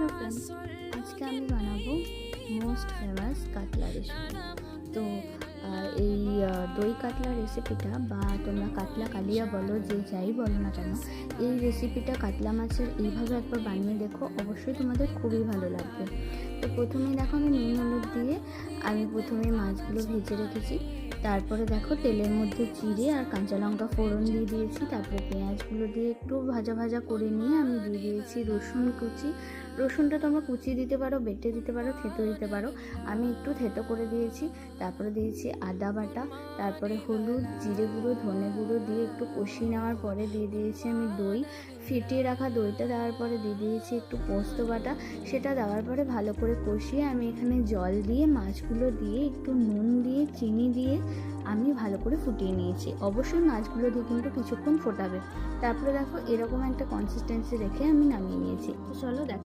Hello friends, আজকে আমি বানাবো মোস্ট ফেমাস কাতলা রেসিপি। তো এই দই কাতলা রেসিপিটা, বা তোমরা কাতলা কালিয়া বলো, যে যাই বলো না কেন, এই রেসিপিটা কাতলা মাছের এইভাবে একবার বানিয়ে দেখো, অবশ্যই তোমাদের খুবই ভালো লাগবে। তো প্রথমেই দেখো আমি নুন হলুদ দিয়ে আমি প্রথমে মাছগুলো ভেজে রেখেছি। তারপরে দেখো তেলের মধ্যে জিরে আর কাঁচা লঙ্কা ফোড়ন দিয়ে দিয়েছি। তারপরে পেঁয়াজগুলো দিয়ে একটু ভাজা ভাজা করে নিয়ে আমি দিয়ে দিয়েছি রসুন কুচি। রসুনটা তোমরা কুচি দিতে পারো, বেটে দিতে পারো, থেতো দিতে পারো। আমি একটু থেতো করে দিয়েছি। তারপরে দিয়েছি আদা বাটা, তারপরে হলুদ, জিরে গুঁড়ো, ধনে গুঁড়ো দিয়ে একটু কষিয়ে নেওয়ার পরে দিয়ে দিয়েছি আমি দই। ফেটিয়ে রাখা দইটা দেওয়ার পরে দিয়ে দিয়েছি একটু পোস্ত বাটা। সেটা দেওয়ার পরে ভালো করে কষিয়ে আমি এখানে জল দিয়ে মাছগুলো দিয়ে একটু নুন দিয়ে চিনি দিয়ে আমি ভালো করে ফুটিয়ে নিয়েছি। অবশ্যই মাছগুলো দিয়ে কিন্তু কিছুক্ষণ ফোটাবে। তারপরে দেখো এরকম একটা কনসিস্টেন্সি রেখে আমি নামিয়ে নিয়েছি। তো চলো দেখো।